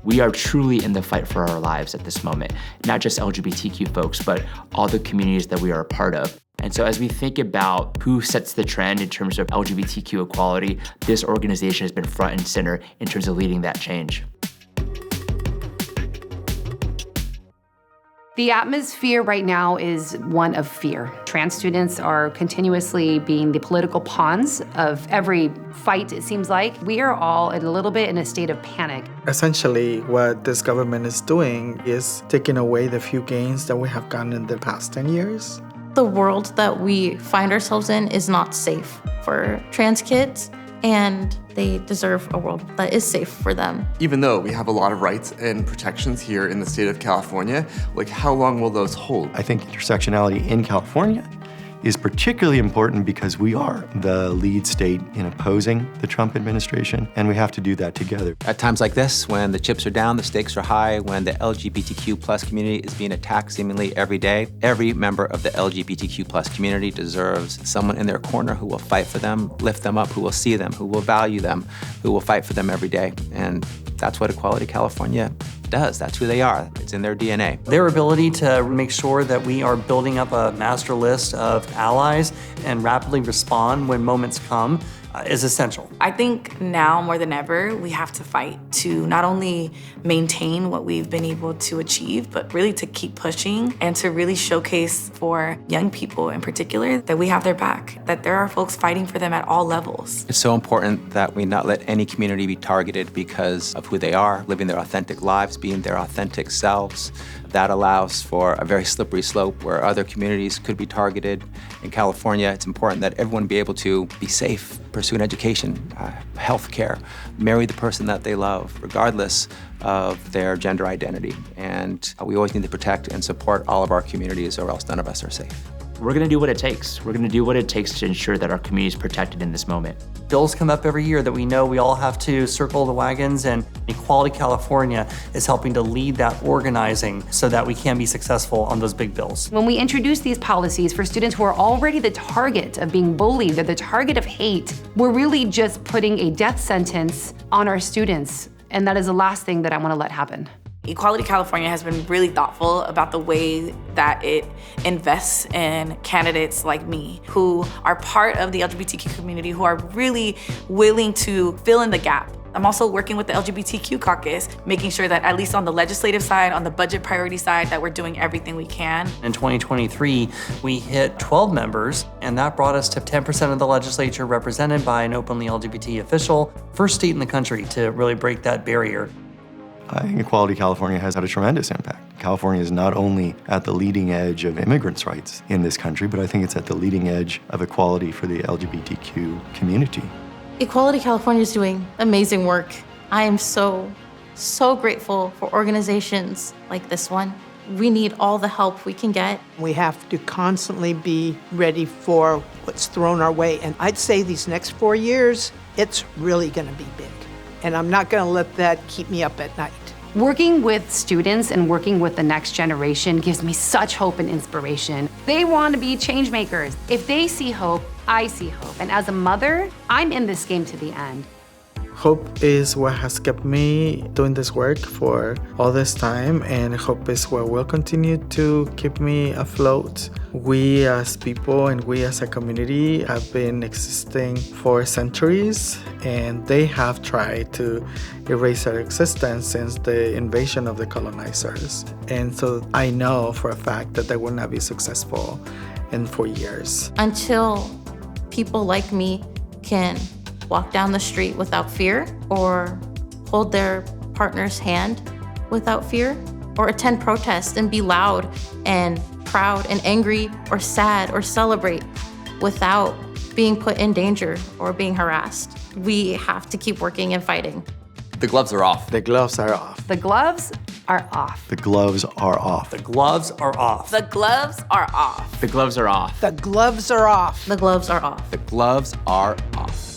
We are truly in the fight for our lives at this moment, not just LGBTQ folks, but all the communities that we are a part of. And so as we think about who sets the trend in terms of LGBTQ equality, this organization has been front and center in terms of leading that change. The atmosphere right now is one of fear. Trans students are continuously being the political pawns of every fight, it seems like. We are all a little bit in a state of panic. Essentially, what this government is doing is taking away the few gains that we have gotten in the past 10 years. The world that we find ourselves in is not safe for trans kids, and they deserve a world that is safe for them. Even though we have a lot of rights and protections here in the state of California, like how long will those hold? I think intersectionality in California is particularly important because we are the lead state in opposing the Trump administration, and we have to do that together. At times like this, when the chips are down, the stakes are high, when the LGBTQ plus community is being attacked seemingly every day, every member of the LGBTQ plus community deserves someone in their corner who will fight for them, lift them up, who will see them, who will value them, who will fight for them every day. And that's what Equality California does. That's who they are. It's in their DNA. Their ability to make sure that we are building up a master list of allies and rapidly respond when moments come is essential. I think now more than ever, we have to fight to not only maintain what we've been able to achieve, but really to keep pushing and to really showcase for young people in particular that we have their back, that there are folks fighting for them at all levels. It's so important that we not let any community be targeted because of who they are, living their authentic lives, being their authentic selves. That allows for a very slippery slope where other communities could be targeted. In California, it's important that everyone be able to be safe, pursue an education, health care, marry the person that they love, regardless of their gender identity. And we always need to protect and support all of our communities, or else none of us are safe. We're gonna do what it takes. We're gonna do what it takes to ensure that our community is protected in this moment. Bills come up every year that we know we all have to circle the wagons, and Equality California is helping to lead that organizing so that we can be successful on those big bills. When we introduce these policies for students who are already the target of being bullied, they're the target of hate, we're really just putting a death sentence on our students. And that is the last thing that I want to let happen. Equality California has been really thoughtful about the way that it invests in candidates like me who are part of the LGBTQ community, who are really willing to fill in the gap. I'm also working with the LGBTQ caucus, making sure that at least on the legislative side, on the budget priority side, that we're doing everything we can. In 2023, we hit 12 members, and that brought us to 10% of the legislature represented by an openly LGBT official, first state in the country to really break that barrier. I think Equality California has had a tremendous impact. California is not only at the leading edge of immigrants' rights in this country, but I think it's at the leading edge of equality for the LGBTQ community. Equality California is doing amazing work. I am so grateful for organizations like this one. We need all the help we can get. We have to constantly be ready for what's thrown our way. And I'd say these next 4 years, it's really gonna be big. And I'm not gonna let that keep me up at night. Working with students and working with the next generation gives me such hope and inspiration. They want to be change makers. If they see hope, I see hope. And as a mother, I'm in this game to the end. Hope is what has kept me doing this work for all this time, and hope is what will continue to keep me afloat. We as people and we as a community have been existing for centuries, and they have tried to erase our existence since the invasion of the colonizers. And so I know for a fact that they will not be successful in 4 years. Until people like me can walk down the street without fear, or hold their partner's hand without fear, or attend protests and be loud and proud and angry or sad or celebrate without being put in danger or being harassed. We have to keep working and fighting. The gloves are off. The gloves are off. The gloves are off. The gloves are off. The gloves are off. The gloves are off. The gloves are off. The gloves are off. The gloves are off. The gloves are off.